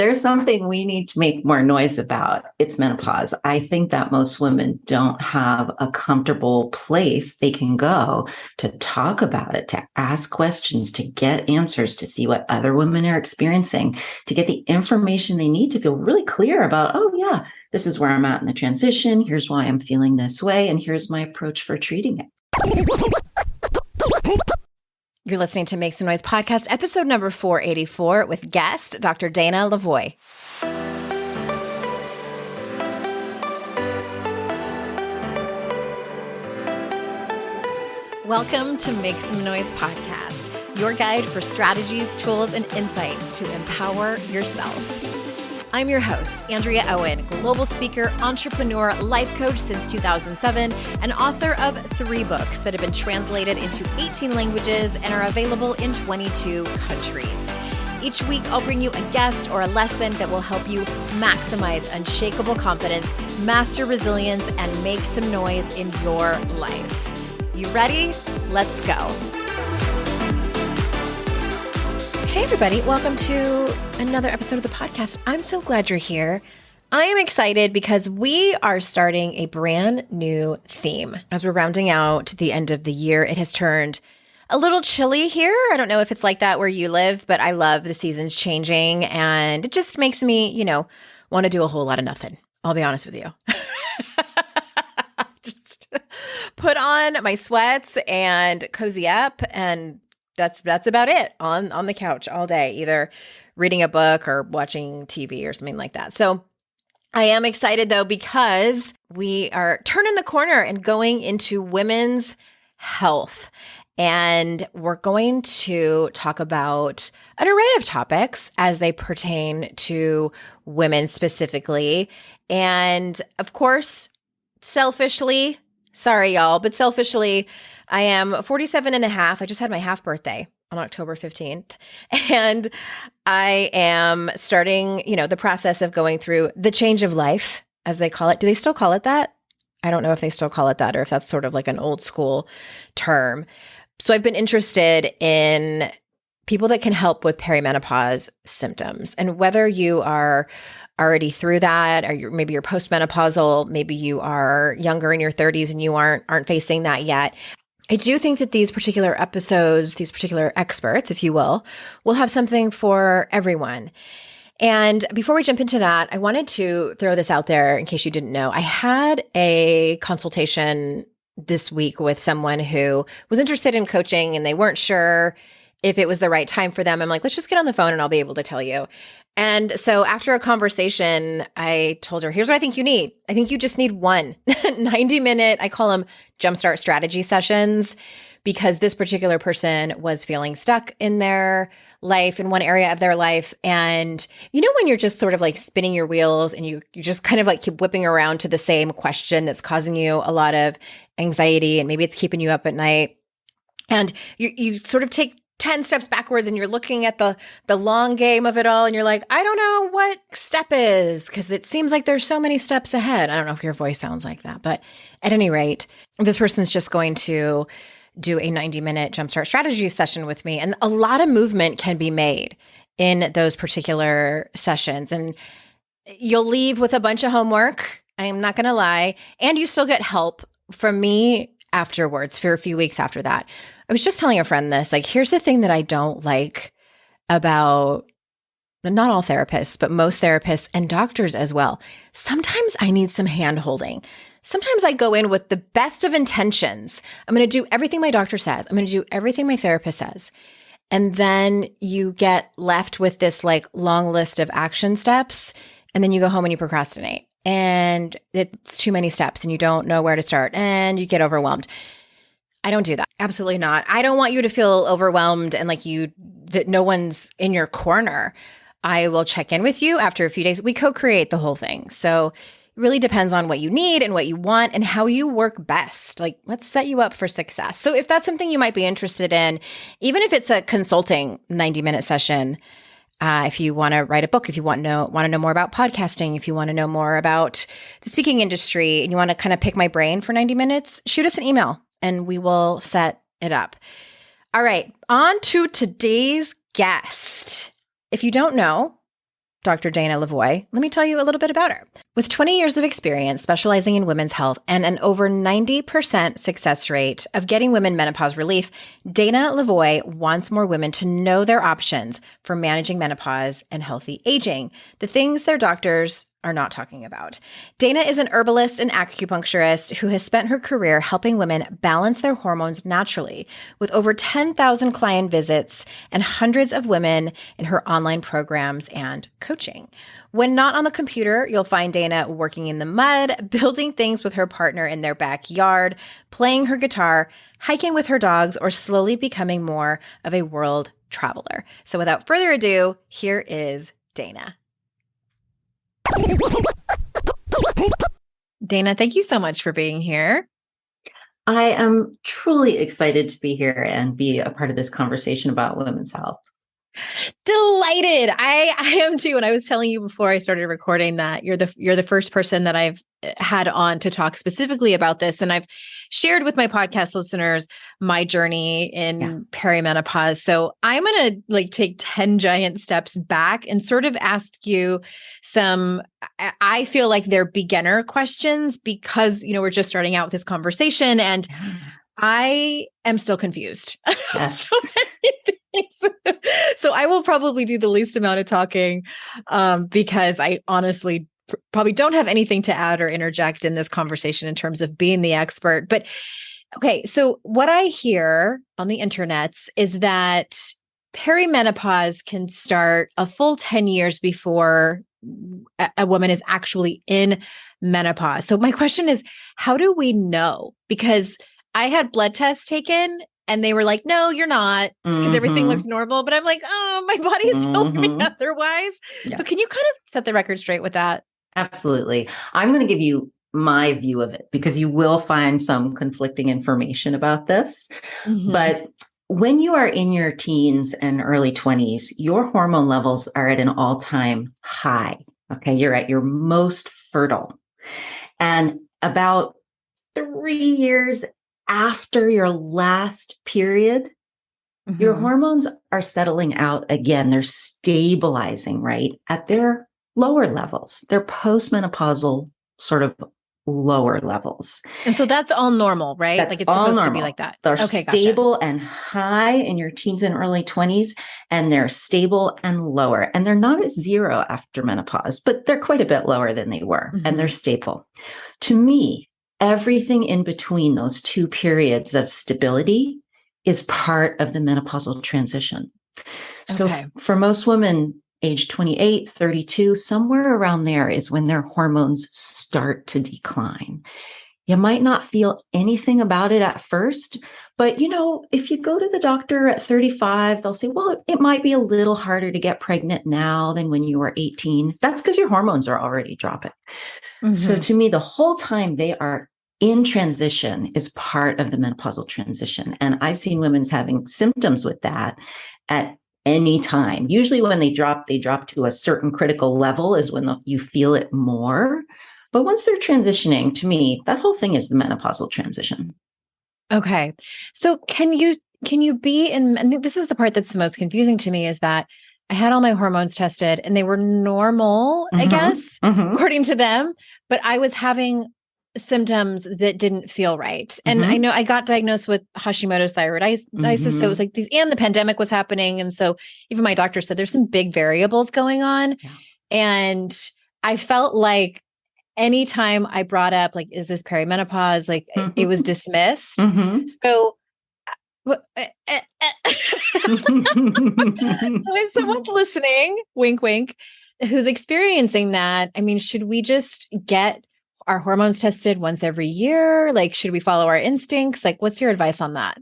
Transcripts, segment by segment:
there's something we need to make more noise about. It's menopause. I think that most women don't have a comfortable place they can go to talk about it, to ask questions, to get answers, to see what other women are experiencing, to get the information they need to feel really clear about, oh, yeah, this is where I'm at in the transition. Here's why I'm feeling this way. And here's my approach for treating it. You're listening to Make Some Noise podcast, episode number 484 with guest Dr. Dana LaVoie. Welcome to Make Some Noise podcast, your guide for strategies, tools, and insight to empower yourself. I'm your host, Andrea Owen, global speaker, entrepreneur, life coach since 2007, and author of 3 books that have been translated into 18 languages and are available in 22 countries. Each week, I'll bring you a guest or a lesson that will help you maximize unshakable confidence, master resilience, and make some noise in your life. You ready? Let's go. Hey, everybody. Welcome to another episode of the podcast. I'm so glad you're here. I am excited because we are starting a brand new theme. As we're rounding out the end of the year, it has turned a little chilly here. I don't know if it's like that where you live, but I love the seasons changing, and it just makes me, want to do a whole lot of nothing. I'll be honest with you. Just put on my sweats and cozy up, and that's about it on the couch all day, either reading a book or watching TV or something like that. So I am excited though, because we are turning the corner and going into women's health. And we're going to talk about an array of topics as they pertain to women specifically. And of course, selfishly, sorry y'all, but selfishly, I am 47 and a half. I just had my half birthday on October 15th. And I am starting, the process of going through the change of life, as they call it. Do they still call it that? I don't know if they still call it that or if that's sort of like an old school term. So I've been interested in people that can help with peri-menopause symptoms. And whether you are already through that, or maybe you're postmenopausal, maybe you are younger in your 30s and you aren't facing that yet. I do think that these particular episodes, these particular experts, if you will have something for everyone. And before we jump into that, I wanted to throw this out there in case you didn't know. I had a consultation this week with someone who was interested in coaching, and they weren't sure if it was the right time for them. I'm like, let's just get on the phone and I'll be able to tell you. And so after a conversation, I told her, here's what I think you need. I think you just need one 90-minute, I call them jumpstart strategy sessions, because this particular person was feeling stuck in their life, in one area of their life. And when you're just sort of like spinning your wheels and you just kind of like keep whipping around to the same question that's causing you a lot of anxiety, and maybe it's keeping you up at night. And you sort of take 10 steps backwards and you're looking at the long game of it all, and you're like, I don't know what step is, because it seems like there's so many steps ahead. I don't know if your voice sounds like that, but at any rate, this person's just going to do a 90-minute jumpstart strategy session with me. And a lot of movement can be made in those particular sessions. And you'll leave with a bunch of homework, I'm not going to lie, and you still get help from me afterwards for a few weeks after that. I was just telling a friend this, like, here's the thing that I don't like about not all therapists, but most therapists and doctors as well. Sometimes I need some hand holding. Sometimes I go in with the best of intentions. I'm going to do everything my doctor says. I'm going to do everything my therapist says. And then you get left with this like long list of action steps. And then you go home and you procrastinate. And it's too many steps and you don't know where to start and you get overwhelmed. I don't do that. Absolutely not. I don't want you to feel overwhelmed and like that no one's in your corner. I will check in with you after a few days. We co-create the whole thing. So it really depends on what you need and what you want and how you work best. Like, let's set you up for success. So if that's something you might be interested in, even if it's a consulting 90-minute session, if you want to write a book, if you want to know more about podcasting, if you want to know more about the speaking industry and you want to kind of pick my brain for 90 minutes, shoot us an email and we will set it up. All right, on to today's guest. If you don't know, Dr. Dana LaVoie. Let me tell you a little bit about her. With 20 years of experience specializing in women's health and an over 90% success rate of getting women menopause relief, Dana LaVoie wants more women to know their options for managing menopause and healthy aging, the things their doctors are not talking about. Dana is an herbalist and acupuncturist who has spent her career helping women balance their hormones naturally, with over 10,000 client visits and hundreds of women in her online programs and coaching. When not on the computer, you'll find Dana working in the mud, building things with her partner in their backyard, playing her guitar, hiking with her dogs, or slowly becoming more of a world traveler. So without further ado, here is Dana. Dana, thank you so much for being here. I am truly excited to be here and be a part of this conversation about women's health. Delighted. I am too. And I was telling you before I started recording that you're the first person that I've had on to talk specifically about this. And I've shared with my podcast listeners my journey in peri-menopause. So I'm going to take 10 giant steps back and sort of ask you some, I feel like they're beginner questions because, we're just starting out with this conversation and I am still confused. Yes. So I will probably do the least amount of talking because I honestly probably don't have anything to add or interject in this conversation in terms of being the expert. But okay, so what I hear on the internets is that perimenopause can start a full 10 years before a woman is actually in menopause. So my question is, how do we know? Because I had blood tests taken and they were like, no, you're not, because everything looked normal. But I'm like, oh, my body is telling me otherwise. Yeah. So can you kind of set the record straight with that? Absolutely. I'm going to give you my view of it because you will find some conflicting information about this. But when you are in your teens and early 20s, your hormone levels are at an all-time high. Okay. You're at your most fertile. And about 3 years after your last period, your hormones are settling out again. They're stabilizing, right, at their lower levels, their postmenopausal sort of lower levels. And so that's all normal, right? That's like it's supposed normal. To be like that. They're okay, stable gotcha. and high in your teens and early 20s, and they're stable and lower. And they're not at zero after menopause, but they're quite a bit lower than they were, and they're stable. To me, everything in between those two periods of stability is part of the menopausal transition. So for most women, age 28, 32, somewhere around there is when their hormones start to decline. You might not feel anything about it at first, but if you go to the doctor at 35, they'll say, well, it might be a little harder to get pregnant now than when you were 18. That's because your hormones are already dropping. So to me, the whole time they are in transition is part of the menopausal transition. And I've seen women having symptoms with that at any time. Usually when they drop to a certain critical level is when you feel it more. But once they're transitioning, to me, that whole thing is the menopausal transition. Okay. So can you be in, and this is the part that's the most confusing to me, is that I had all my hormones tested and they were normal, I guess, according to them, but I was having symptoms that didn't feel right. And I know I got diagnosed with Hashimoto's thyroiditis. So it was like and the pandemic was happening. And so even my doctor said there's some big variables going on. Yeah. And I felt like anytime I brought up, is this perimenopause? It was dismissed. So so if someone's listening, wink, wink, who's experiencing that, should we just get our hormones tested once every year? Should we follow our instincts? What's your advice on that?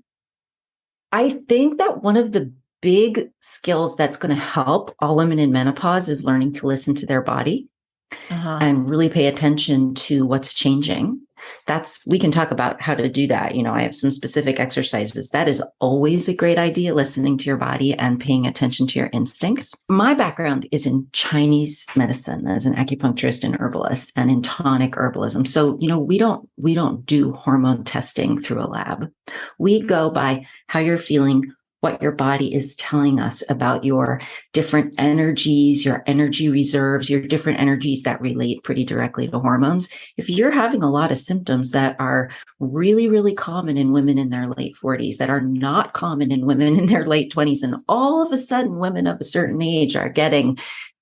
I think that one of the big skills that's going to help all women in menopause is learning to listen to their body and really pay attention to what's changing. We can talk about how to do that. I have some specific exercises. That is always a great idea, listening to your body and paying attention to your instincts. My background is in Chinese medicine as an acupuncturist and herbalist and in tonic herbalism. So, we don't do hormone testing through a lab. We go by how you're feeling what your body is telling us about your different energies, your energy reserves, your different energies that relate pretty directly to hormones. If you're having a lot of symptoms that are really, really common in women in their late 40s, that are not common in women in their late 20s, and all of a sudden women of a certain age are getting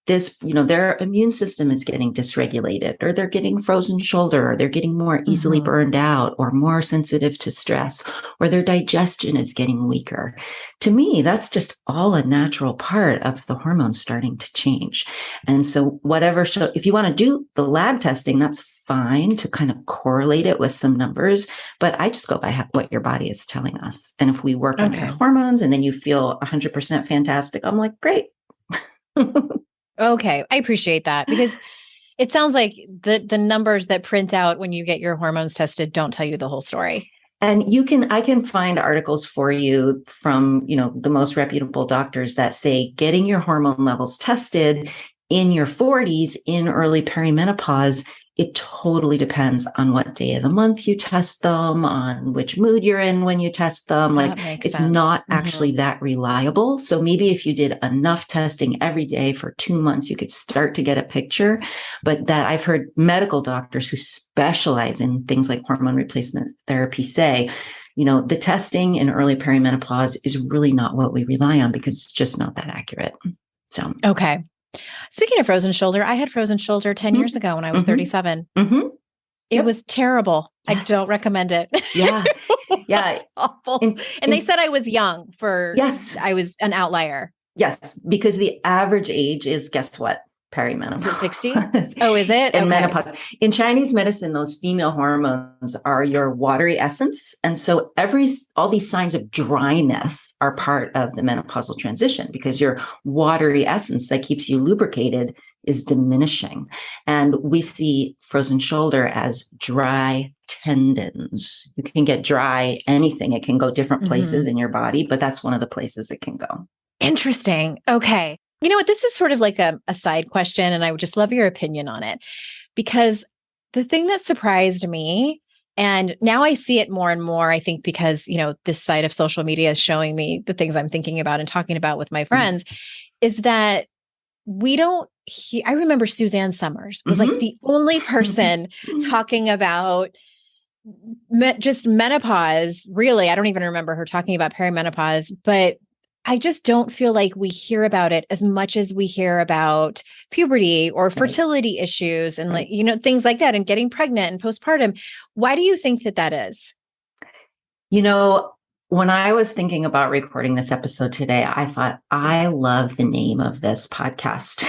this, their immune system is getting dysregulated, or they're getting frozen shoulder, or they're getting more easily burned out, or more sensitive to stress, or their digestion is getting weaker. To me, that's just all a natural part of the hormones starting to change. And so if you want to do the lab testing, that's fine to kind of correlate it with some numbers, but I just go by what your body is telling us. And if we work on your hormones and then you feel 100% fantastic, I'm like, great. Okay. I appreciate that, because it sounds like the numbers that print out when you get your hormones tested don't tell you the whole story. And I can find articles for you from, the most reputable doctors that say getting your hormone levels tested in your 40s in early perimenopause, it totally depends on what day of the month you test them, on which mood you're in when you test them. That like makes it's sense. not actually that reliable. So maybe if you did enough testing every day for 2 months, you could start to get a picture. But that I've heard medical doctors who specialize in things like hormone replacement therapy say, the testing in early perimenopause is really not what we rely on, because it's just not that accurate. So, okay. Speaking of frozen shoulder, I had frozen shoulder 10 years ago when I was 37. It was terrible. Yes. I don't recommend it. Yeah. Yeah. Awful. And they said I was young I was an outlier. Yes. Because the average age is, guess what? Perimenopause. 60? Oh, is it? And menopause. In Chinese medicine, those female hormones are your watery essence. And so all these signs of dryness are part of the menopausal transition, because your watery essence that keeps you lubricated is diminishing. And we see frozen shoulder as dry tendons. You can get dry anything. It can go different places in your body, but that's one of the places it can go. Interesting. Okay. You know what? This is sort of like a side question, and I would just love your opinion on it, because the thing that surprised me, and now I see it more and more, I think, because, this side of social media is showing me the things I'm thinking about and talking about with my friends, is that I remember Suzanne Summers was like the only person talking about just menopause. Really, I don't even remember her talking about perimenopause, but I just don't feel like we hear about it as much as we hear about puberty or fertility issues and things like that, and getting pregnant and postpartum. Why do you think that is? When I was thinking about recording this episode today, I thought, I love the name of this podcast,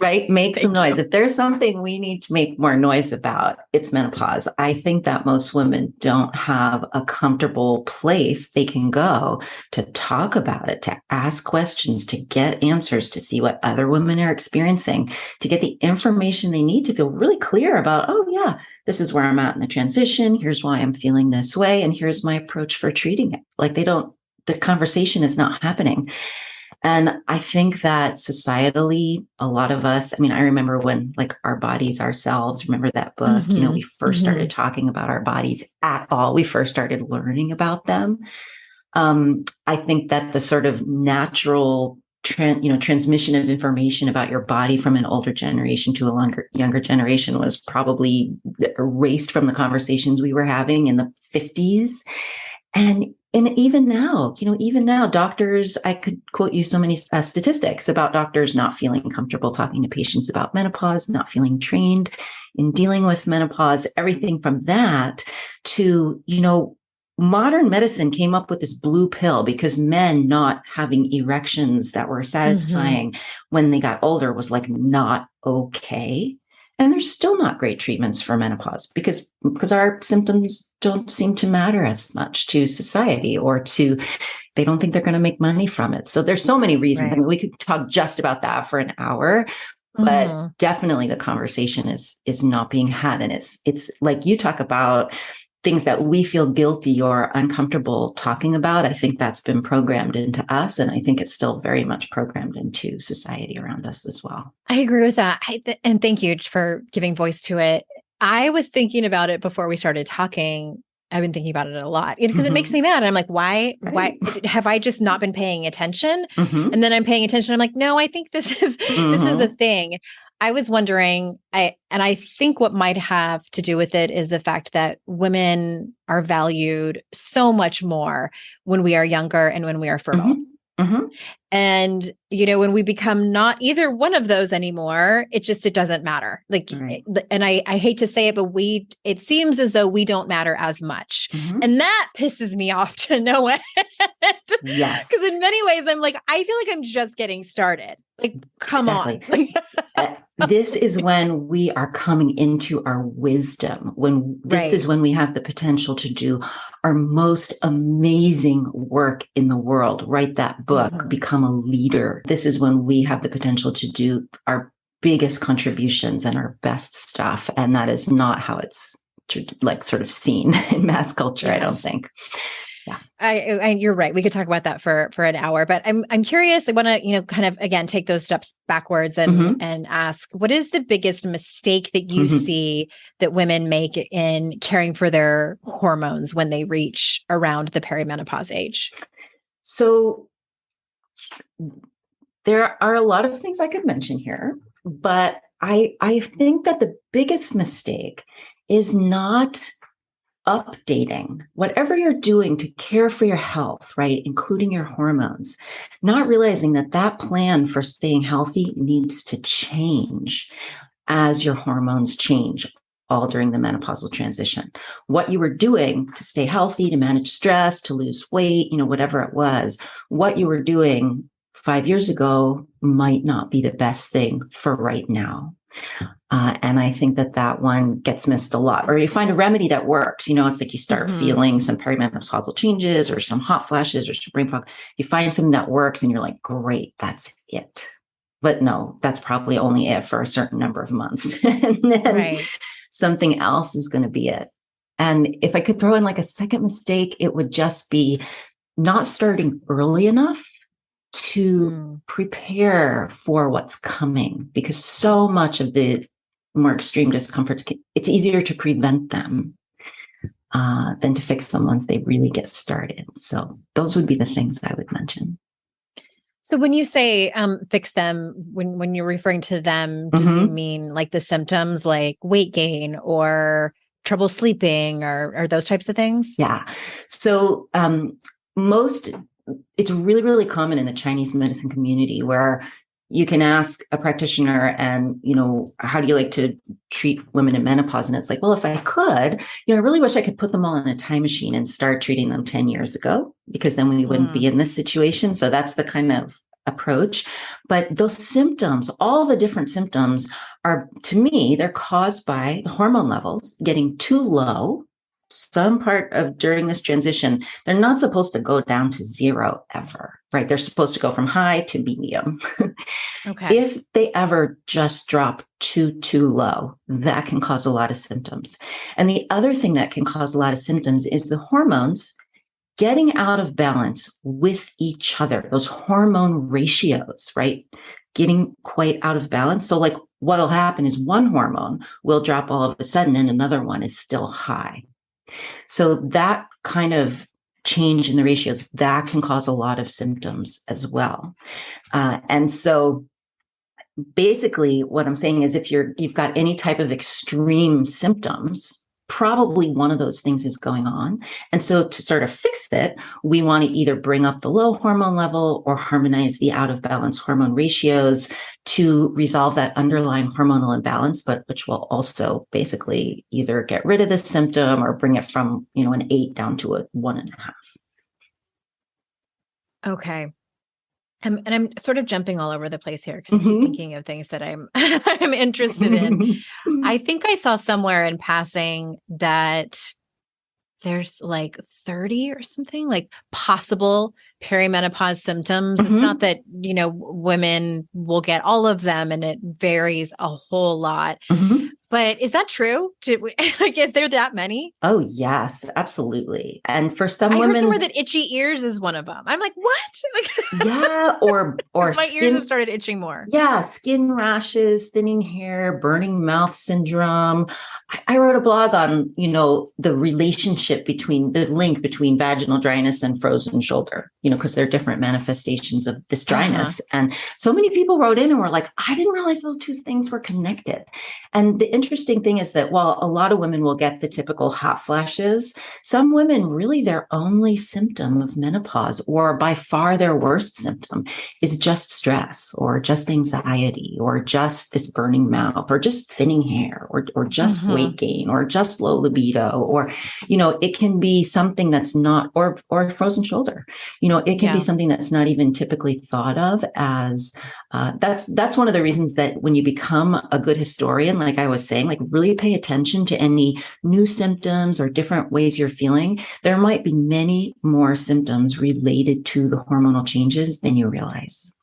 right? Make some noise. If there's something we need to make more noise about, it's menopause. I think that most women don't have a comfortable place they can go to talk about it, to ask questions, to get answers, to see what other women are experiencing, to get the information they need to feel really clear about, oh yeah, this is where I'm at in the transition. Here's why I'm feeling this way. And here's my approach for treating it. Like the conversation is not happening. And I think that societally, a lot of us, I remember when Our Bodies, Ourselves, remember that book? We first started talking about our bodies at all. We first started learning about them. I think that the sort of natural transmission of information about your body from an older generation to a younger generation was probably erased from the conversations we were having in the 50s. And even now, doctors, I could quote you so many statistics about doctors not feeling comfortable talking to patients about menopause, not feeling trained in dealing with menopause, everything from that to, modern medicine came up with this blue pill because men not having erections that were satisfying when they got older was not okay. And there's still not great treatments for menopause because our symptoms don't seem to matter as much to society, or they don't think they're going to make money from it. So there's so many reasons. Right. We could talk just about that for an hour, but definitely the conversation is not being had. And it's like you talk about things that we feel guilty or uncomfortable talking about. I think that's been programmed into us. And I think it's still very much programmed into society around us as well. I agree with that. And thank you for giving voice to it. I was thinking about it before we started talking. I've been thinking about it a lot because it makes me mad. And I'm like, why have I just not been paying attention? And then I'm paying attention. I'm like, no, I think this is a thing. I was wondering, I think what might have to do with it is the fact that women are valued so much more when we are younger and when we are fertile. And, when we become not either one of those anymore, it doesn't matter. Like, and I hate to say it, but it seems as though we don't matter as much. And that pisses me off to no end. Yes. Because in many ways, I'm like, I feel like I'm just getting started. Like, come on. This is when we are coming into our wisdom, this is when we have the potential to do our most amazing work in the world, write that book, become a leader. This is when we have the potential to do our biggest contributions and our best stuff. And that is not how it's sort of seen in mass culture, yes. I don't think. Yeah, you're right. We could talk about that for an hour, but I'm curious. I want to, kind of again take those steps backwards and ask, what is the biggest mistake that you see that women make in caring for their hormones when they reach around the perimenopause age? So there are a lot of things I could mention here, but I think that the biggest mistake is not updating whatever you're doing to care for your health, right? Including your hormones, not realizing that plan for staying healthy needs to change as your hormones change all during the menopausal transition. What you were doing to stay healthy, to manage stress, to lose weight, whatever it was, what you were doing 5 years ago might not be the best thing for right now. And I think that one gets missed a lot. Or you find a remedy that works. It's like you start feeling some perimenopausal changes or some hot flashes or some brain fog. You find something that works and you're like, great, that's it. But no, that's probably only it for a certain number of months. And then something else is going to be it. And if I could throw in like a second mistake, it would just be not starting early enough to prepare for what's coming, because so much of the more extreme discomforts, it's easier to prevent them than to fix them once they really get started. So those would be the things I would mention. So when you say fix them, when you're referring to them, do you mean like the symptoms like weight gain or trouble sleeping or those types of things? Yeah. So it's really, really common in the Chinese medicine community where you can ask a practitioner and, how do you like to treat women in menopause? And it's like, well, if I could, I really wish I could put them all in a time machine and start treating them 10 years ago, because then we wouldn't be in this situation. So that's the kind of approach. But those symptoms, all the different symptoms are, to me, they're caused by the hormone levels getting too low. Some part of during this transition, they're not supposed to go down to zero ever, right? They're supposed to go from high to medium. Okay. If they ever just drop too low, that can cause a lot of symptoms. And the other thing that can cause a lot of symptoms is the hormones getting out of balance with each other, those hormone ratios, right? Getting quite out of balance. So like what'll happen is one hormone will drop all of a sudden and another one is still high. So that kind of change in the ratios, that can cause a lot of symptoms as well. And so basically what I'm saying is if you've got any type of extreme symptoms, probably one of those things is going on. And so to sort of fix it, we want to either bring up the low hormone level or harmonize the out of balance hormone ratios to resolve that underlying hormonal imbalance, but which will also basically either get rid of the symptom or bring it from, an 8 down to a 1.5. Okay. And I'm sort of jumping all over the place here because I keep thinking of things that I'm interested in. I think I saw somewhere in passing that there's like 30 or something like possible perimenopause symptoms. It's not that, women will get all of them and it varies a whole lot. But is that true? Like, is there that many? Oh, yes, absolutely. And for some I heard women, somewhere that itchy ears is one of them. I'm like, what? yeah, or My ears skin. have started itching more. Yeah, skin rashes, thinning hair, burning mouth syndrome. I wrote a blog on, the relationship between the link between vaginal dryness and frozen shoulder, because they're different manifestations of this dryness. And so many people wrote in and were like, I didn't realize those two things were connected. And the interesting thing is that while a lot of women will get the typical hot flashes, some women really their only symptom of menopause, or by far their worst symptom, is just stress or just anxiety or just this burning mouth or just thinning hair or just weight gain or just low libido, or it can be something that's not, or frozen shoulder. It can be something that's not even typically thought of as that's one of the reasons that when you become a good historian, like I was saying, like really pay attention to any new symptoms or different ways you're feeling. There might be many more symptoms related to the hormonal changes than you realize.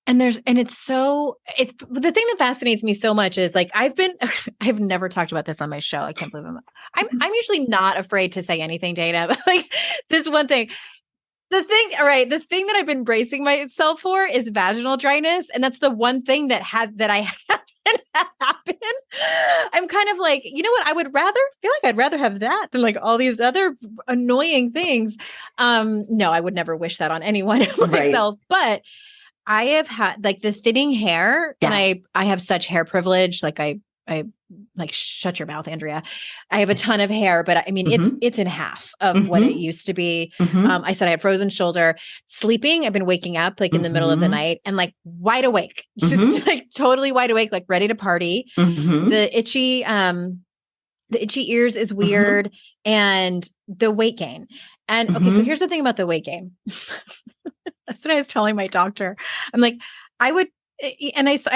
And it's the thing that fascinates me so much is like, I've never talked about this on my show. I can't believe I'm usually not afraid to say anything, Dana, but like this one thing, the thing that I've been bracing myself for is vaginal dryness. And that's the one thing that I haven't happen. I'm kind of like, you know what? I'd rather have that than like all these other annoying things. No, I would never wish that on anyone myself, but I have had like the thinning hair, and I have such hair privilege. Like I like, shut your mouth, Andrea. I have a ton of hair, but I mean, it's in half of what it used to be. I said I had frozen shoulder. Sleeping, I've been waking up like in the middle of the night and like wide awake, just like totally wide awake, like ready to party. The itchy ears is weird, and the weight gain. And okay, so here's the thing about the weight gain. That's what I was telling my doctor. I'm like, I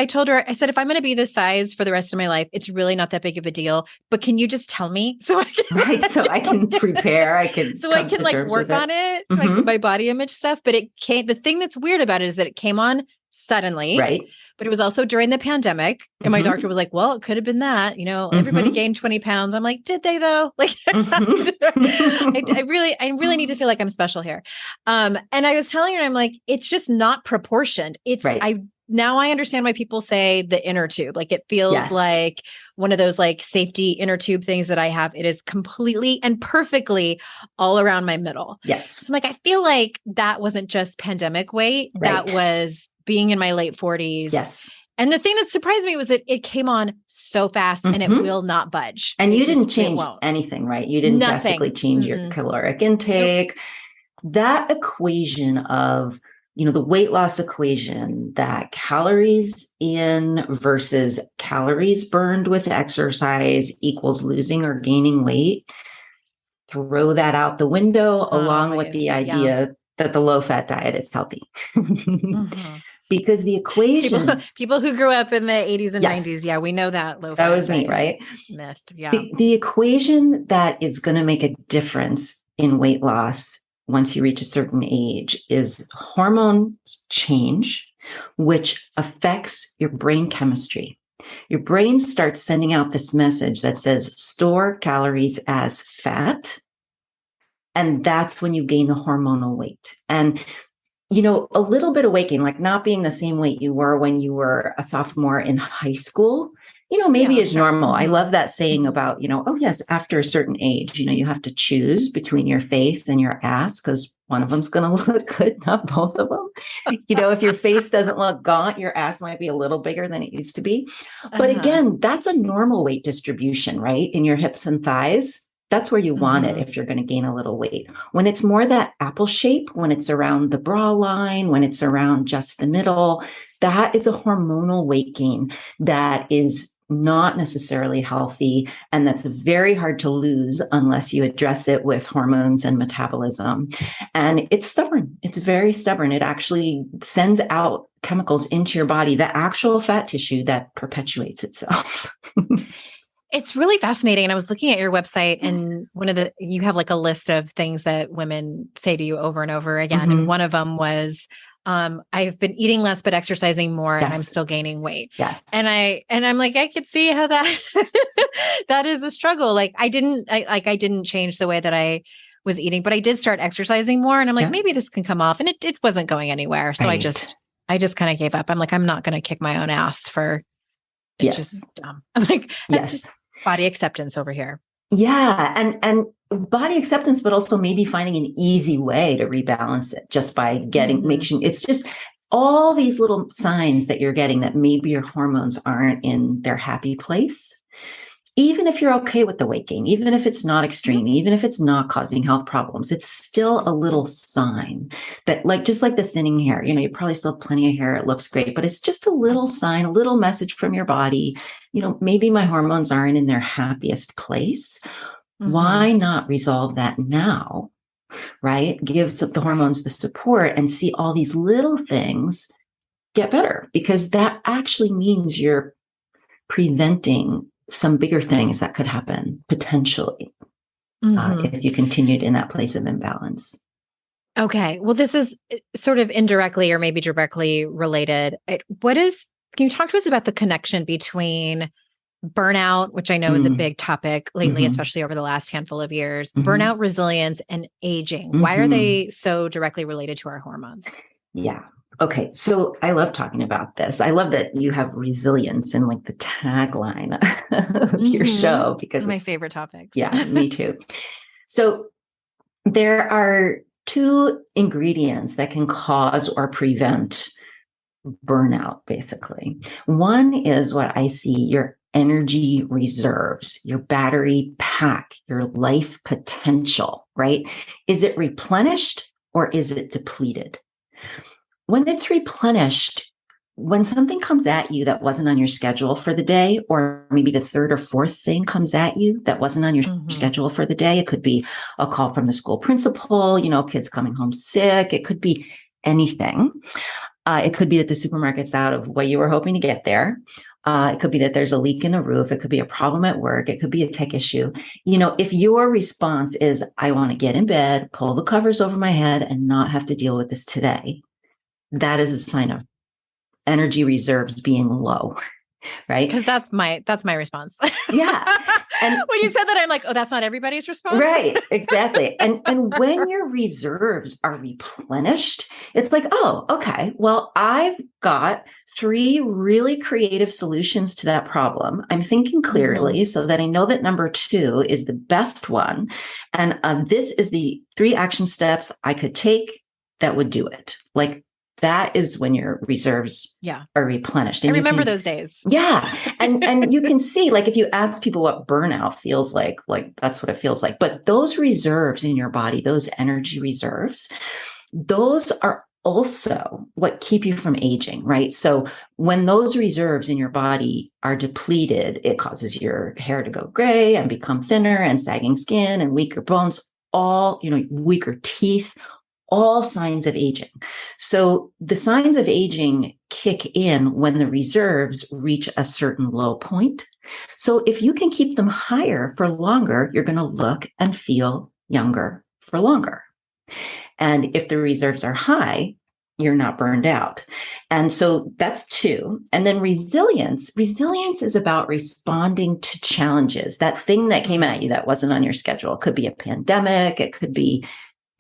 told her, I said, if I'm going to be this size for the rest of my life, it's really not that big of a deal, but can you just tell me so I can prepare, I can like work on it, like my body image stuff. But the thing that's weird about it is that it came on suddenly, right? But it was also during the pandemic. And my doctor was like, well, it could have been that, everybody gained 20 pounds. I'm like, did they though? Like, I really need to feel like I'm special here. And I was telling her, I'm like, it's just not proportioned. It's, right. Now I understand why people say the inner tube. Like it feels like one of those like safety inner tube things that I have. It is completely and perfectly all around my middle. Yes. So I'm like, I feel like that wasn't just pandemic weight. Right. That was being in my late 40s. Yes. And the thing that surprised me was that it came on so fast and it will not budge. And you didn't change anything, right? You didn't drastically change your caloric intake. Nope. That equation of, the weight loss equation, that calories in versus calories burned with exercise equals losing or gaining weight, throw that out the window along with the idea that the low-fat diet is healthy. Because the equation... People who grew up in the 80s and 90s, we know that low-fat that was me, right? Myth, The equation that is going to make a difference in weight loss once you reach a certain age is hormone change, which affects your brain chemistry. Your brain starts sending out this message that says, store calories as fat. And that's when you gain the hormonal weight. And, a little bit of weight gain, like not being the same weight you were when you were a sophomore in high school, maybe is normal. I love that saying about, oh yes, after a certain age, you have to choose between your face and your ass because one of them's going to look good, not both of them. If your face doesn't look gaunt, your ass might be a little bigger than it used to be. But again, that's a normal weight distribution, right? In your hips and thighs. That's where you want it if you're going to gain a little weight. When it's more that apple shape, when it's around the bra line, when it's around just the middle, that is a hormonal weight gain that is not necessarily healthy. And that's very hard to lose unless you address it with hormones and metabolism. And it's stubborn. It's very stubborn. It actually sends out chemicals into your body, the actual fat tissue that perpetuates itself. It's really fascinating. And I was looking at your website and you have like a list of things that women say to you over and over again. And one of them was, I've been eating less, but exercising more, and I'm still gaining weight. Yes. And I'm like, I could see how that, that is a struggle. Like I didn't change the way that I was eating, but I did start exercising more. And I'm like, maybe this can come off. And it wasn't going anywhere. So I just kind of gave up. I'm like, I'm not going to kick my own ass for, it's just dumb. I'm like, that's body acceptance over here. Yeah. And body acceptance, but also maybe finding an easy way to rebalance it just by making it's just all these little signs that you're getting that maybe your hormones aren't in their happy place. Even if you're okay with the weight gain, even if it's not extreme, even if it's not causing health problems, it's still a little sign that, like, just like the thinning hair, you probably still have plenty of hair. It looks great, but it's just a little sign, a little message from your body. Maybe my hormones aren't in their happiest place. Why not resolve that now, right? Give the hormones the support and see all these little things get better, because that actually means you're preventing some bigger things that could happen potentially if you continued in that place of imbalance. Okay. Well, this is sort of indirectly or maybe directly related. Can you talk to us about the connection between burnout, which I know is a big topic lately, especially over the last handful of years, burnout, resilience, and aging? Why are they so directly related to our hormones? Yeah. Okay. So I love talking about this. I love that you have resilience in like the tagline of your show, because it's my favorite topics. Yeah, me too. So there are two ingredients that can cause or prevent burnout, basically. One is what I see, your energy reserves, your battery pack, your life potential, right? Is it replenished or is it depleted? When it's replenished, when something comes at you that wasn't on your schedule for the day, or maybe the third or fourth thing comes at you that wasn't on your schedule for the day, it could be a call from the school principal, kids coming home sick. It could be anything. It could be that the supermarket's out of what you were hoping to get there. It could be that there's a leak in the roof. It could be a problem at work. It could be a tech issue. If your response is, I want to get in bed, pull the covers over my head, and not have to deal with this today, that is a sign of energy reserves being low, right? Because that's my response. Yeah. And when you said that, I'm like, oh, that's not everybody's response. Right. Exactly. And when your reserves are replenished, it's like, oh, okay, well, I've got 3 really creative solutions to that problem. I'm thinking clearly so that I know that number 2 is the best one. And this is the 3 action steps I could take that would do it. Like, that is when your reserves are replenished. And I remember those days. Yeah. And you can see, like, if you ask people what burnout feels like that's what it feels like. But those reserves in your body, those energy reserves, those are also what keep you from aging, right? So when those reserves in your body are depleted, it causes your hair to go gray and become thinner, and sagging skin and weaker bones, all, weaker teeth, all signs of aging. So the signs of aging kick in when the reserves reach a certain low point. So if you can keep them higher for longer, you're going to look and feel younger for longer. And if the reserves are high, you're not burned out. And so that's 2. And then resilience is about responding to challenges. That thing that came at you that wasn't on your schedule. It could be a pandemic. It could be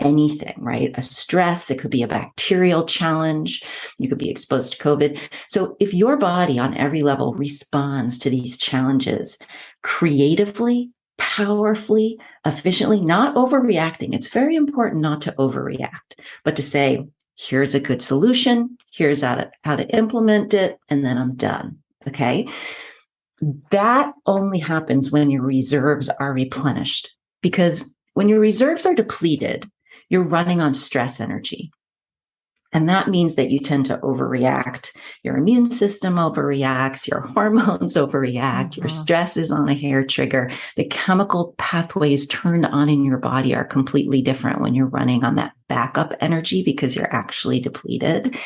anything, right? A stress. It could be a bacterial challenge. You could be exposed to COVID. So if your body on every level responds to these challenges creatively, powerfully, efficiently, not overreacting, it's very important not to overreact, but to say, here's a good solution. Here's how to implement it. And then I'm done. Okay. That only happens when your reserves are replenished, because when your reserves are depleted, you're running on stress energy. And that means that you tend to overreact. Your immune system overreacts, your hormones overreact, your stress is on a hair trigger. The chemical pathways turned on in your body are completely different when you're running on that backup energy, because you're actually depleted.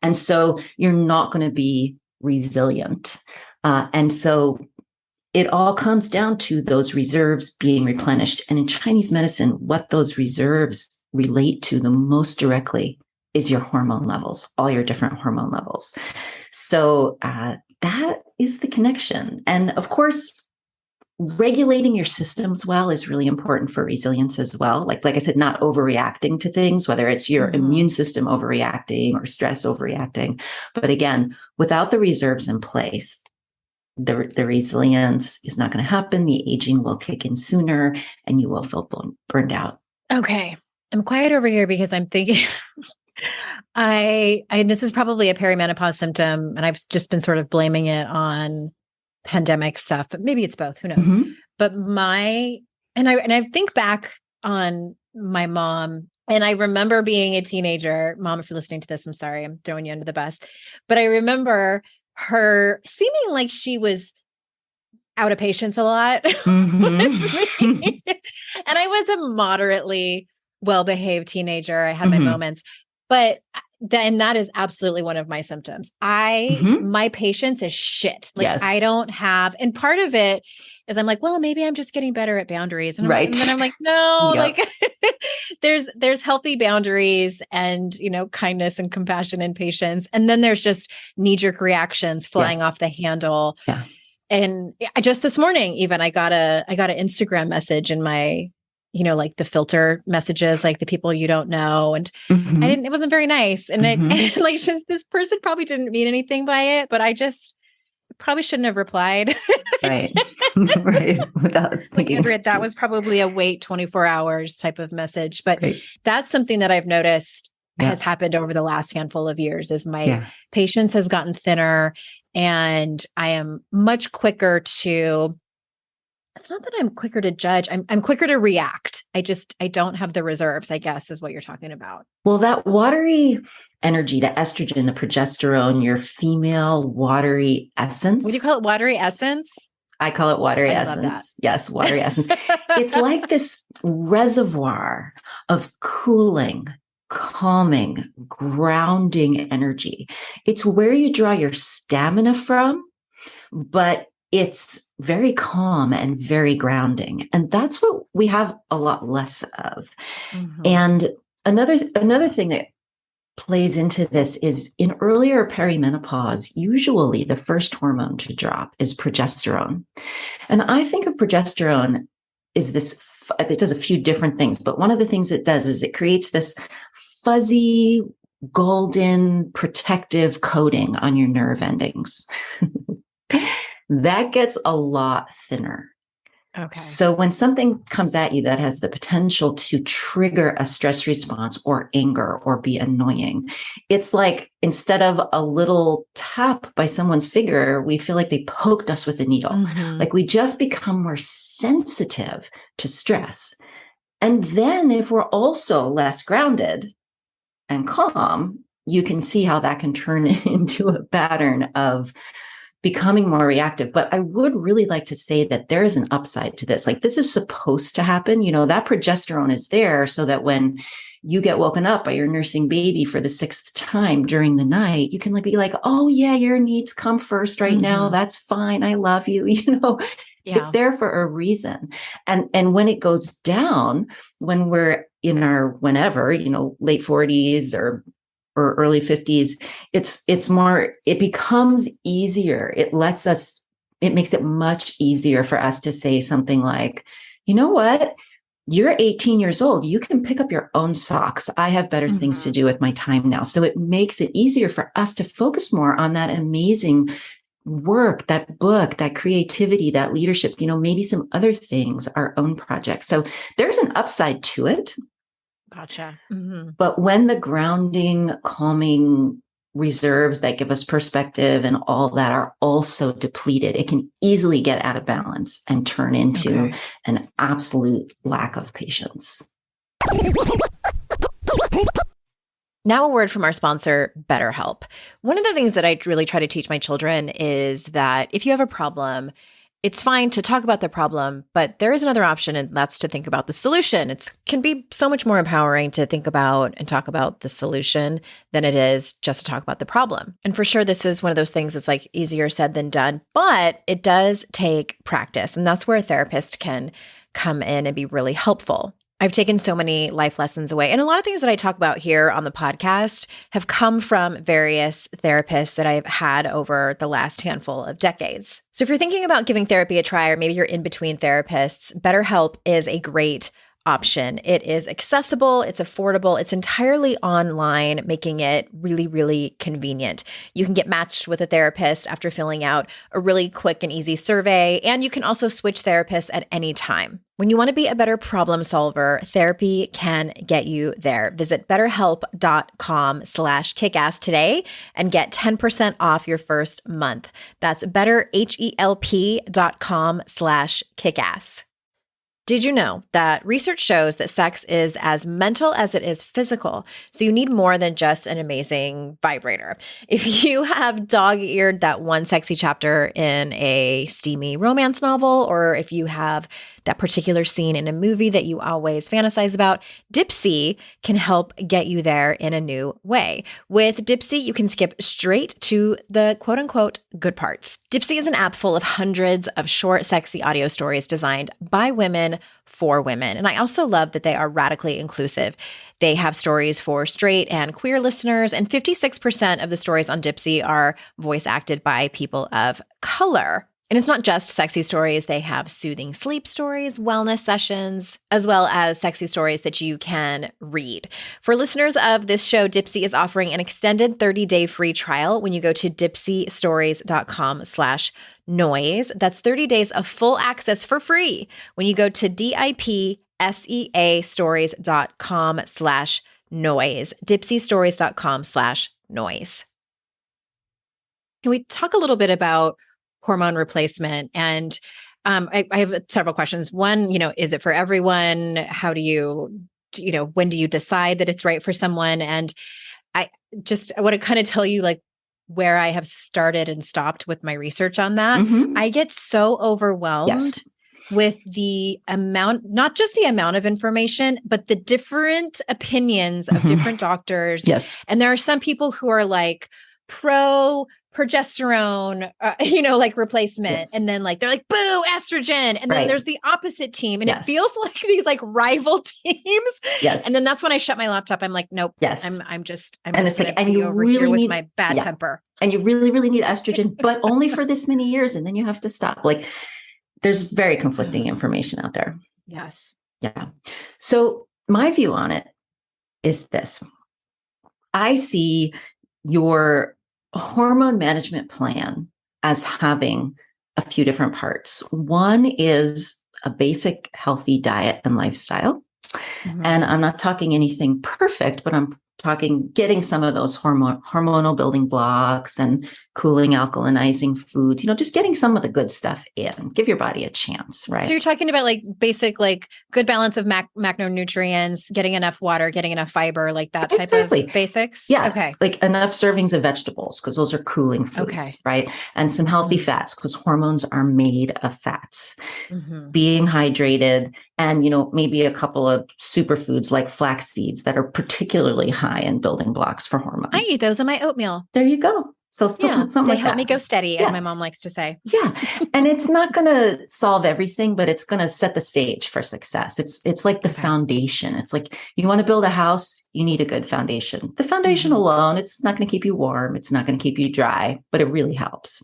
And so you're not going to be resilient. And so it all comes down to those reserves being replenished. And in Chinese medicine, what those reserves relate to the most directly is your hormone levels, all your different hormone levels. So that is the connection. And of course, regulating your systems well is really important for resilience as well. Like I said, not overreacting to things, whether it's your immune system overreacting or stress overreacting. But again, without the reserves in place, the resilience is not going to happen. The aging will kick in sooner and you will feel burned out. Okay. I'm quiet over here because I'm thinking this is probably a perimenopause symptom, and I've just been sort of blaming it on pandemic stuff, but maybe it's both, who knows. But I think back on my mom, and I remember being a teenager. Mom, if you're listening to this, I'm sorry, I'm throwing you under the bus. But I remember her seeming like she was out of patience a lot. And I was a moderately well-behaved teenager. I had my moments, but that is absolutely one of my symptoms. My patience is shit. Like yes. I don't have, and part of it is I'm like, well, maybe I'm just getting better at boundaries. And, and then I'm like, no, yep. Like there's healthy boundaries and, kindness and compassion and patience. And then there's just knee-jerk reactions flying yes. off the handle. Yeah. And I just this morning, even I got an Instagram message in my, like the filter messages, like the people you don't know. And it wasn't very nice. And this person probably didn't mean anything by it, but I just probably shouldn't have replied. Right. Right. Without thinking. Andrea, that was probably a wait 24 hours type of message. But that's something that I've noticed has happened over the last handful of years is my patience has gotten thinner and I am much quicker to, it's not that I'm quicker to judge. I'm quicker to react. I don't have the reserves, I guess, is what you're talking about. Well, that watery energy, the estrogen, the progesterone, your female watery essence. Would you call it watery essence? I call it watery essence. Yes, watery essence. It's like this reservoir of cooling, calming, grounding energy. It's where you draw your stamina from, but it's very calm and very grounding. And that's what we have a lot less of. And another thing that plays into this is in earlier perimenopause, usually the first hormone to drop is progesterone. And I think of progesterone is this, it does a few different things, but one of the things it does is it creates this fuzzy, golden, protective coating on your nerve endings. That gets a lot thinner. Okay. So when something comes at you that has the potential to trigger a stress response or anger or be annoying, it's like instead of a little tap by someone's finger, we feel like they poked us with a needle. Like we just become more sensitive to stress. And then if we're also less grounded and calm, you can see how that can turn into a pattern of becoming more reactive. But I would really like to say that there is an upside to this. Like this is supposed to happen. That progesterone is there so that when you get woken up by your nursing baby for the 6th time during the night, you can be like, oh yeah, your needs come first right now. That's fine. I love you. It's there for a reason. And when it goes down, when we're in our whenever, late 40s or early 50s, it becomes easier. It makes it much easier for us to say something like, you know what? You're 18 years old. You can pick up your own socks. I have better things to do with my time now. So it makes it easier for us to focus more on that amazing work, that book, that creativity, that leadership, maybe some other things, our own projects. So there's an upside to it. Gotcha. But when the grounding, calming reserves that give us perspective and all that are also depleted, it can easily get out of balance and turn into an absolute lack of patience. Now, a word from our sponsor, BetterHelp. One of the things that I really try to teach my children is that if you have a problem, it's fine to talk about the problem, but there is another option, and that's to think about the solution. It can be so much more empowering to think about and talk about the solution than it is just to talk about the problem. And for sure, this is one of those things that's like easier said than done, but it does take practice. And that's where a therapist can come in and be really helpful. I've taken so many life lessons away. And a lot of things that I talk about here on the podcast have come from various therapists that I've had over the last handful of decades. So if you're thinking about giving therapy a try, or maybe you're in between therapists, BetterHelp is a great option. It is accessible, it's affordable, it's entirely online, making it really, really convenient. You can get matched with a therapist after filling out a really quick and easy survey, and you can also switch therapists at any time. When you want to be a better problem solver, therapy can get you there. Visit betterhelp.com/kickass today and get 10% off your first month. That's betterhelp.com/kickass. Did you know that research shows that sex is as mental as it is physical? So you need more than just an amazing vibrator. If you have dog-eared that one sexy chapter in a steamy romance novel, or if you have that particular scene in a movie that you always fantasize about, Dipsea can help get you there in a new way. With Dipsea, you can skip straight to the quote-unquote good parts. Dipsea is an app full of hundreds of short, sexy audio stories designed by women for women. And I also love that they are radically inclusive. They have stories for straight and queer listeners, and 56% of the stories on Dipsea are voice acted by people of color. And it's not just sexy stories. They have soothing sleep stories, wellness sessions, as well as sexy stories that you can read. For listeners of this show, Dipsea is offering an extended 30-day free trial when you go to dipseastories.com/noise. That's 30 days of full access for free when you go to dipseastories.com/noise, dipseastories.com/noise. Can we talk a little bit about hormone replacement? And I have several questions. One, is it for everyone? How do you, when do you decide that it's right for someone? And I want to kind of tell you like where I have started and stopped with my research on that. Mhm. I get so overwhelmed Yes. with the amount, not just the amount of information, but the different opinions of different doctors. Yes. And there are some people who are like pro progesterone, like replacement. Yes. And then they're like, boo, estrogen. And then Right. there's the opposite team. And Yes. it feels like these like rival teams. Yes. And then that's when I shut my laptop. I'm like, nope. Yes. I'm just And it's like, gonna and be you over really here with need- my bad yeah. temper. And you really, really need estrogen, but only for this many years. And then you have to stop. Like there's very conflicting information out there. Yes. Yeah. So my view on it is this. I see your hormone management plan as having a few different parts. One is a basic healthy diet and lifestyle. Mhm. And I'm not talking anything perfect, but I'm talking getting some of those hormonal building blocks and cooling, alkalinizing foods, just getting some of the good stuff in. Give your body a chance, right? So you're talking about like basic, like good balance of macronutrients, getting enough water, getting enough fiber, like that type Exactly. of basics? Yeah. Okay. Like enough servings of vegetables because those are cooling foods, Okay. right? And some healthy Mhm. fats because hormones are made of fats. Mhm. Being hydrated and, maybe a couple of superfoods like flax seeds that are particularly high in building blocks for hormones. I eat those in my oatmeal. There you go. So something They like help that. me go steady, Yeah. as my mom likes to say. Yeah. And it's not going to solve everything, but it's going to set the stage for success. It's like the Okay. foundation. It's like you want to build a house, you need a good foundation. The foundation alone, it's not going to keep you warm. It's not going to keep you dry, but it really helps.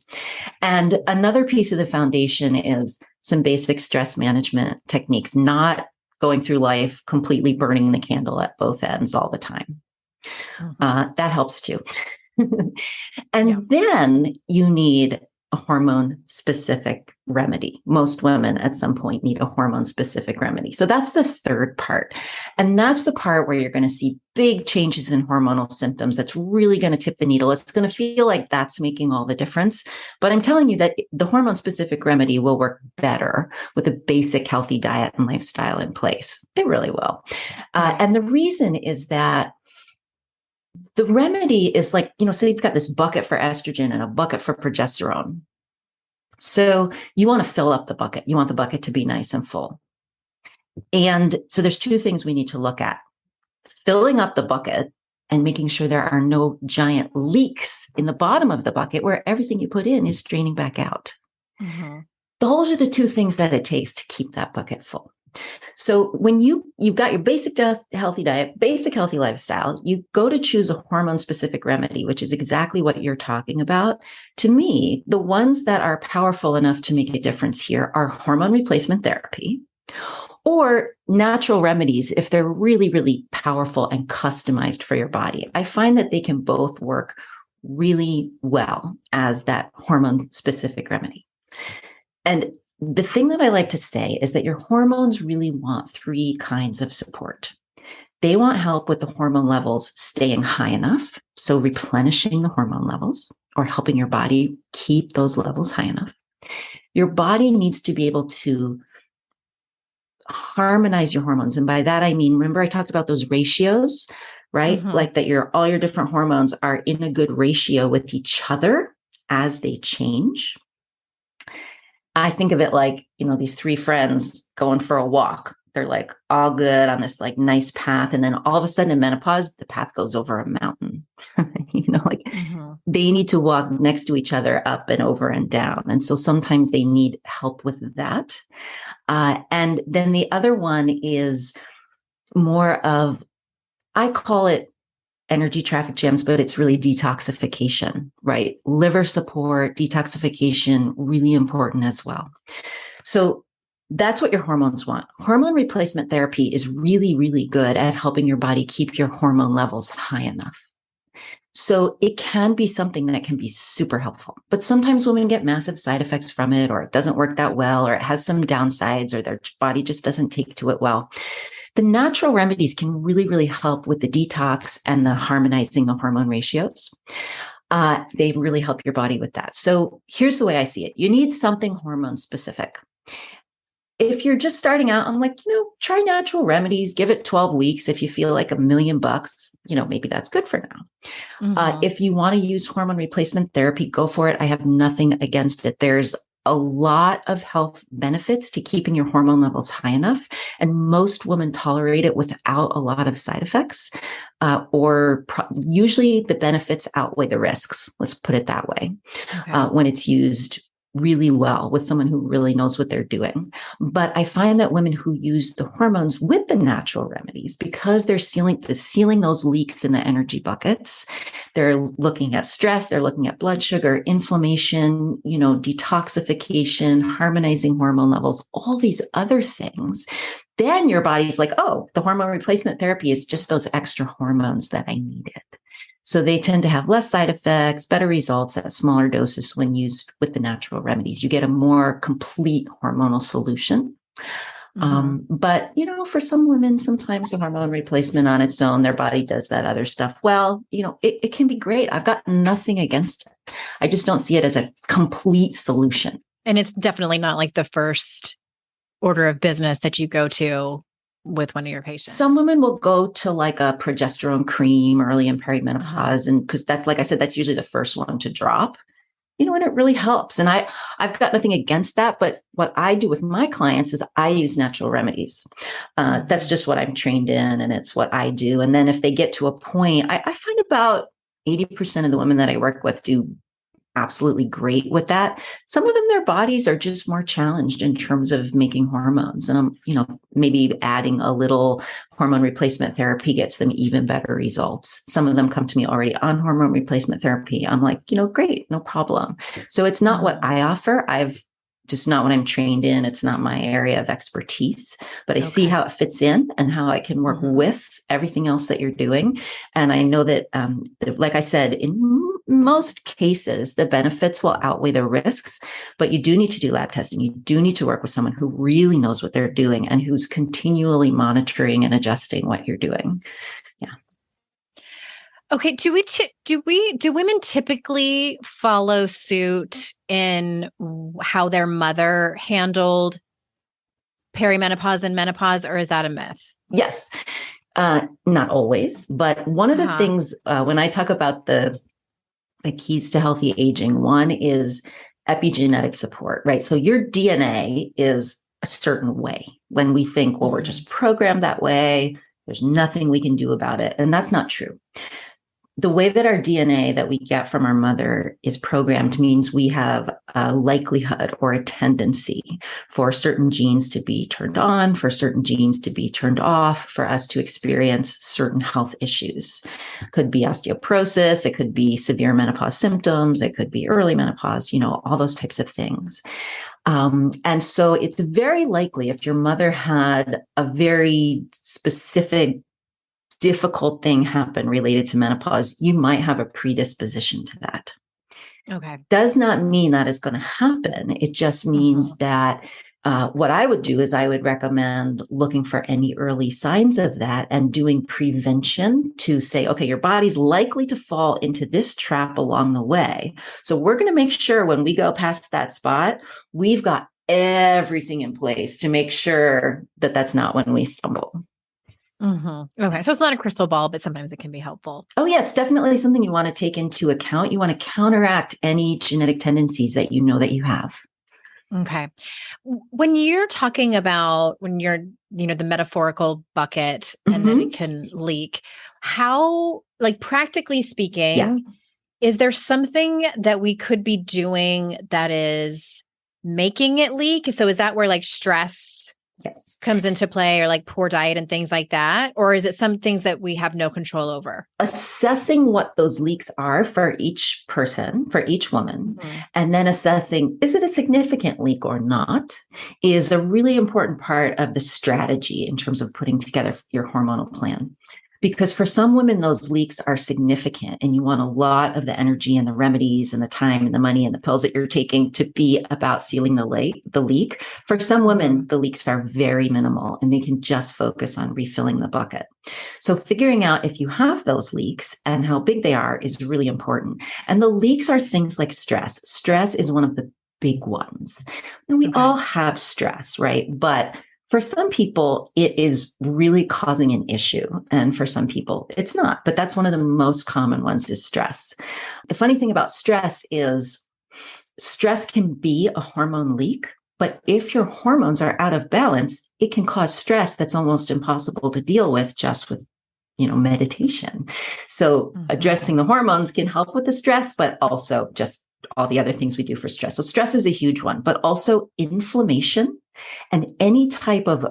And another piece of the foundation is some basic stress management techniques, not going through life completely burning the candle at both ends all the time. That helps too. And then you need a hormone specific remedy. Most women at some point need a hormone specific remedy. So that's the third part. And that's the part where you're going to see big changes in hormonal symptoms. That's really going to tip the needle. It's going to feel like that's making all the difference. But I'm telling you that the hormone specific remedy will work better with a basic healthy diet and lifestyle in place. It really will. And the reason is that the remedy is like, say you've got this bucket for estrogen and a bucket for progesterone. So you want to fill up the bucket. You want the bucket to be nice and full. And so there's two things we need to look at. Filling up the bucket and making sure there are no giant leaks in the bottom of the bucket where everything you put in is draining back out. Those are the two things that it takes to keep that bucket full. So when you've got your basic healthy diet, basic healthy lifestyle, you go to choose a hormone specific remedy, which is exactly what you're talking about. To me, the ones that are powerful enough to make a difference here are hormone replacement therapy or natural remedies if they're really, really powerful and customized for your body. I find that they can both work really well as that hormone specific remedy. And the thing that I like to say is that your hormones really want three kinds of support. They want help with the hormone levels staying high enough, so replenishing the hormone levels or helping your body keep those levels high enough. Your body needs to be able to harmonize your hormones. And by that, I mean, remember I talked about those ratios, right? Mm-hmm. Like that all your different hormones are in a good ratio with each other as they change. I think of it like, these three friends going for a walk. They're like all good on this like nice path. And then all of a sudden in menopause, the path goes over a mountain, Mm-hmm. they need to walk next to each other up and over and down. And so sometimes they need help with that. And then the other one is more of, I call it energy traffic jams, but it's really detoxification, right? Liver support, detoxification, really important as well. So that's what your hormones want. Hormone replacement therapy is really, really good at helping your body keep your hormone levels high enough. So it can be something that can be super helpful, but sometimes women get massive side effects from it, or it doesn't work that well, or it has some downsides, or their body just doesn't take to it well. The natural remedies can really, really help with the detox and the harmonizing the hormone ratios. They really help your body with that. So here's the way I see it. You need something hormone specific. If you're just starting out, I'm like, try natural remedies, give it 12 weeks. If you feel like $1,000,000, maybe that's good for now. Mm-hmm. If you want to use hormone replacement therapy, go for it. I have nothing against it. There's a lot of health benefits to keeping your hormone levels high enough. And most women tolerate it without a lot of side effects, usually the benefits outweigh the risks. Let's put it that way. Okay. When it's used really well with someone who really knows what they're doing. But I find that women who use the hormones with the natural remedies, because they're sealing those leaks in the energy buckets, they're looking at stress, they're looking at blood sugar, inflammation, detoxification, harmonizing hormone levels, all these other things. Then your body's like, oh, the hormone replacement therapy is just those extra hormones that I needed. So they tend to have less side effects, better results at smaller doses when used with the natural remedies. You get a more complete hormonal solution. Mm-hmm. But, for some women, sometimes the hormone replacement on its own, their body does that other stuff. Well, it can be great. I've got nothing against it. I just don't see it as a complete solution. And it's definitely not like the first order of business that you go to with one of your patients. Some women will go to like a progesterone cream early in peri-menopause. And because that's, like I said, that's usually the first one to drop, and it really helps. And I've got nothing against that. But what I do with my clients is I use natural remedies. That's just what I'm trained in, and it's what I do. And then if they get to a point, I find about 80% of the women that I work with do absolutely great with that. Some of them, their bodies are just more challenged in terms of making hormones. And maybe adding a little hormone replacement therapy gets them even better results. Some of them come to me already on hormone replacement therapy. I'm like, great, no problem. So it's not what I offer. I've just not what I'm trained in. It's not my area of expertise, but I see how it fits in and how I can work with everything else that you're doing. And I know that, like I said, in most cases, the benefits will outweigh the risks, but you do need to do lab testing. You do need to work with someone who really knows what they're doing and who's continually monitoring and adjusting what you're doing. Yeah. Okay. Do women typically follow suit in how their mother handled perimenopause and menopause, or is that a myth? Yes. Not always, but one of the things when I talk about the keys to healthy aging, one is epigenetic support, right? So your DNA is a certain way. When we think, well, we're just programmed that way, there's nothing we can do about it. And that's not true. the way that our DNA that we get from our mother is programmed means we have a likelihood or a tendency for certain genes to be turned on, for certain genes to be turned off, for us to experience certain health issues. It could be osteoporosis, it could be severe menopause symptoms, it could be early menopause, all those types of things. And so it's very likely if your mother had a very specific difficult thing happen related to menopause, you might have a predisposition to that. Okay. Does not mean that is going to happen. It just means that what I would do is I would recommend looking for any early signs of that and doing prevention to say, okay, your body's likely to fall into this trap along the way. So we're going to make sure when we go past that spot, we've got everything in place to make sure that that's not when we stumble. Okay. So it's not a crystal ball, but sometimes it can be helpful. Oh, yeah. It's definitely something you want to take into account. You want to counteract any genetic tendencies that you know that you have. Okay. When you're talking about when you're, the metaphorical bucket and then it can leak, how, like practically speaking, is there something that we could be doing that is making it leak? So is that where like stress comes into play or like poor diet and things like that? Or is it some things that we have no control over? Assessing what those leaks are for each person, for each woman, and then assessing, is it a significant leak or not, is a really important part of the strategy in terms of putting together your hormonal plan. Because for some women, those leaks are significant and you want a lot of the energy and the remedies and the time and the money and the pills that you're taking to be about sealing the leak. For some women, the leaks are very minimal and they can just focus on refilling the bucket. So figuring out if you have those leaks and how big they are is really important. And the leaks are things like stress. Stress is one of the big ones. And we all have stress, right? But for some people, it is really causing an issue. And for some people, it's not. But that's one of the most common ones is stress. The funny thing about stress is stress can be a hormone leak. But if your hormones are out of balance, it can cause stress that's almost impossible to deal with just with meditation. So addressing the hormones can help with the stress, but also just all the other things we do for stress. So stress is a huge one, but also inflammation and any type of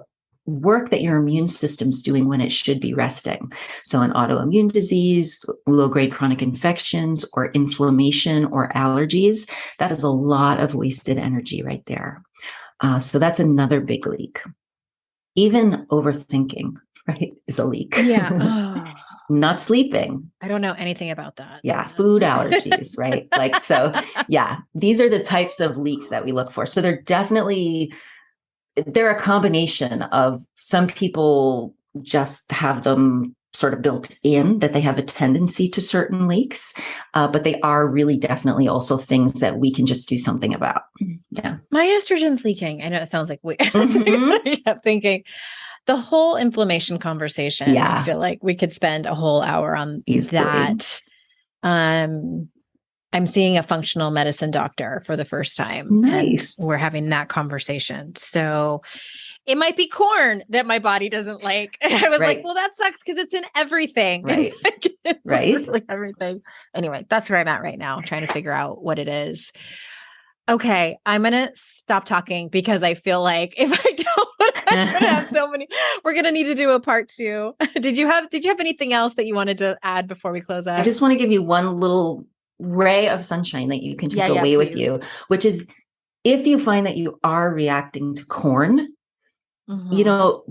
work that your immune system's doing when it should be resting. So an autoimmune disease, low-grade chronic infections, or inflammation or allergies, that is a lot of wasted energy right there. So that's another big leak. Even overthinking, right, is a leak. Yeah. Not sleeping. I don't know anything about that. Yeah. Food allergies, right? These are the types of leaks that we look for. So they're a combination of some people just have them sort of built in that they have a tendency to certain leaks, but they are really definitely also things that we can just do something about. Yeah. My estrogen's leaking. I know it sounds like weird. I kept thinking the whole inflammation conversation. Yeah. I feel like we could spend a whole hour on that. I'm seeing a functional medicine doctor for the first time. Nice. And we're having that conversation. So it might be corn that my body doesn't like. And I was like, well, that sucks because it's in everything. Right. Right. Everything. Anyway, that's where I'm at right now, trying to figure out what it is. Okay. I'm going to stop talking because I feel like if I don't, I'm going to have so many, we're going to need to do a part 2. Did you have anything else that you wanted to add before we close out? I just want to give you one little ray of sunshine that you can take away with you, which is if you find that you are reacting to corn,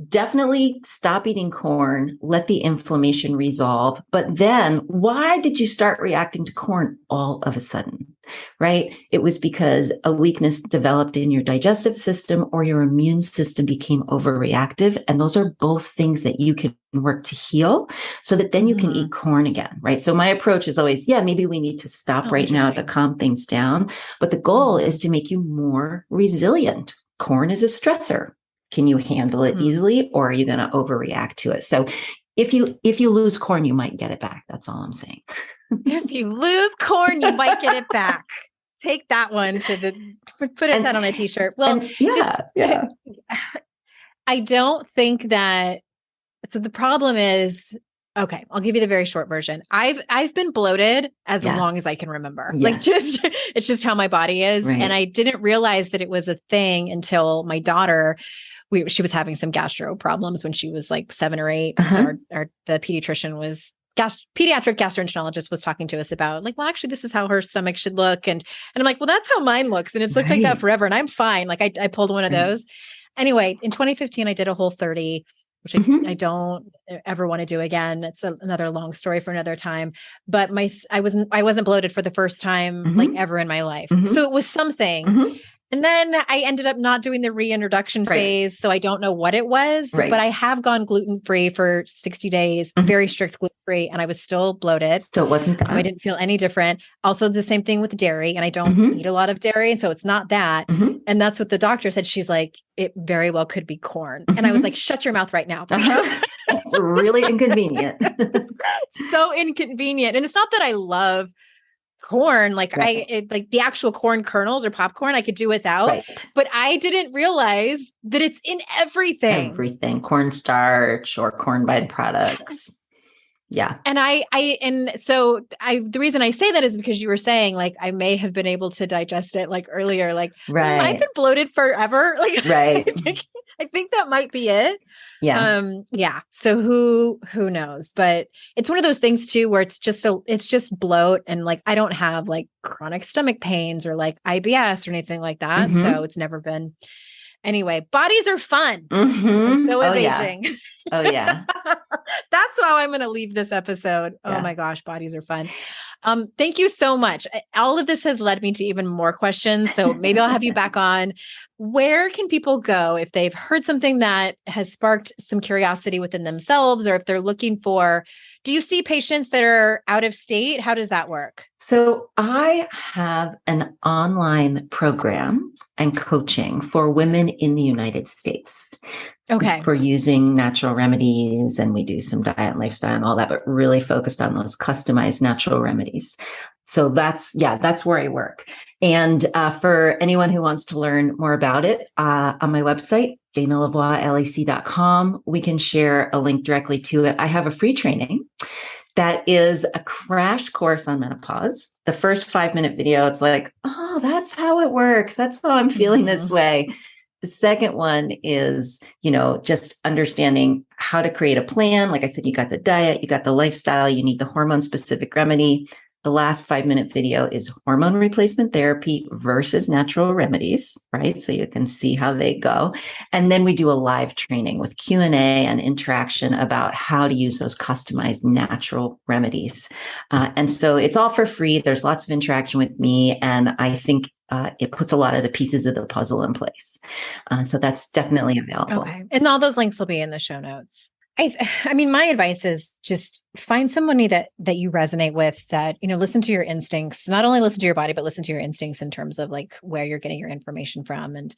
definitely stop eating corn, let the inflammation resolve. But then why did you start reacting to corn all of a sudden, right? It was because a weakness developed in your digestive system or your immune system became overreactive. And those are both things that you can work to heal so that then you can eat corn again, right? So my approach is always, maybe we need to stop right now to calm things down. But the goal is to make you more resilient. Corn is a stressor. Can you handle it easily, or are you going to overreact to it? So if you lose corn, you might get it back. That's all I'm saying. If you lose corn, you might get it back. Take that one put that on a t-shirt. Well, I don't think that. So the problem is Okay, I'll give you the very short version. I've been bloated as long as I can remember. Yes. Like it's just how my body is. Right. And I didn't realize that it was a thing until my daughter, she was having some gastro problems when she was like 7 or 8. So the pediatrician was pediatric gastroenterologist was talking to us about like, well, actually this is how her stomach should look. And I'm like, well, that's how mine looks. And it's looked like that forever. And I'm fine. Like I pulled one of those. Anyway, in 2015, I did a Whole30, which I don't ever want to do again. It's another long story for another time. But I wasn't bloated for the first time like ever in my life. So it was something. And then I ended up not doing the reintroduction phase. So I don't know what it was, but I have gone gluten-free for 60 days, very strict gluten-free, and I was still bloated. So it wasn't that. I didn't feel any different. Also the same thing with dairy, and I don't eat a lot of dairy. And so it's not that. And that's what the doctor said. She's like, it very well could be corn. And I was like, shut your mouth right now. It's really inconvenient. So inconvenient. And it's not that I love corn, like like the actual corn kernels or popcorn I could do without, but I didn't realize that it's in everything. Cornstarch or corn byproducts. Yeah. And the reason I say that is because you were saying like, I may have been able to digest it like earlier, like I've been bloated forever. Like, I think that might be it. Yeah. So who knows, but it's one of those things too, where it's just bloat. And like, I don't have like chronic stomach pains or like IBS or anything like that. So it's never been. Anyway, bodies are fun. And so is aging. Oh yeah. That's how I'm going to leave this episode. Oh my gosh, bodies are fun. Thank you so much. All of this has led me to even more questions. So maybe I'll have you back on. Where can people go if they've heard something that has sparked some curiosity within themselves, or if they're looking for, do you see patients that are out of state? How does that work? So I have an online program and coaching for women in the United States. Okay. For using natural remedies, and we do some diet and lifestyle and all that, but really focused on those customized natural remedies. So that's where I work. And for anyone who wants to learn more about it, on my website, danalavoielec.com, we can share a link directly to it. I have a free training that is a crash course on menopause. The first 5-minute video, it's like, oh, that's how it works. That's how I'm feeling this way. The second one is, just understanding how to create a plan. Like I said, you got the diet, you got the lifestyle, you need the hormone specific remedy. The last 5-minute video is hormone replacement therapy versus natural remedies, right? So you can see how they go. And then we do a live training with Q&A and interaction about how to use those customized natural remedies. And so it's all for free. There's lots of interaction with me. And I think it puts a lot of the pieces of the puzzle in place. So that's definitely available. Okay. And all those links will be in the show notes. I mean, my advice is just find somebody that you resonate with, that, listen to your instincts, not only listen to your body, but listen to your instincts in terms of like where you're getting your information from. And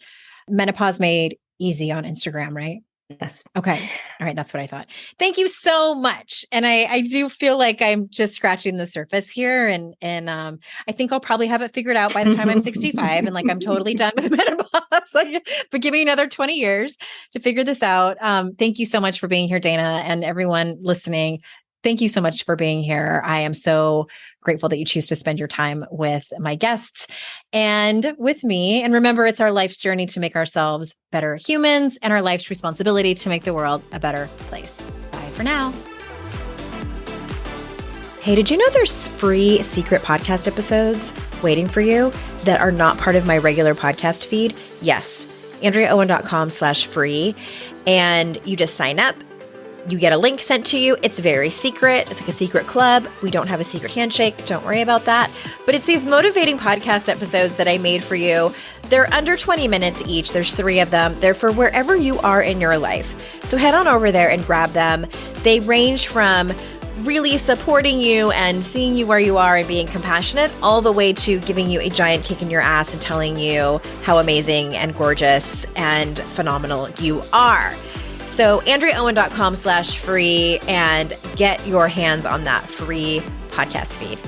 Menopause Made Easy on Instagram, right? Yes. Okay. All right. That's what I thought. Thank you so much. And I do feel like I'm just scratching the surface here. And I think I'll probably have it figured out by the time I'm 65 and like, I'm totally done with menopause, but give me another 20 years to figure this out. Thank you so much for being here, Dana, and everyone listening. Thank you so much for being here. I am so grateful that you choose to spend your time with my guests and with me. And remember, it's our life's journey to make ourselves better humans and our life's responsibility to make the world a better place. Bye for now. Hey, did you know there's free secret podcast episodes waiting for you that are not part of my regular podcast feed? Yes, AndreaOwen.com/free. And you just sign up. You get a link sent to you. It's very secret. It's like a secret club. We don't have a secret handshake. Don't worry about that. But it's these motivating podcast episodes that I made for you. They're under 20 minutes each. There's 3 of them. They're for wherever you are in your life. So head on over there and grab them. They range from really supporting you and seeing you where you are and being compassionate, all the way to giving you a giant kick in your ass and telling you how amazing and gorgeous and phenomenal you are. So AndreaOwen.com/free and get your hands on that free podcast feed.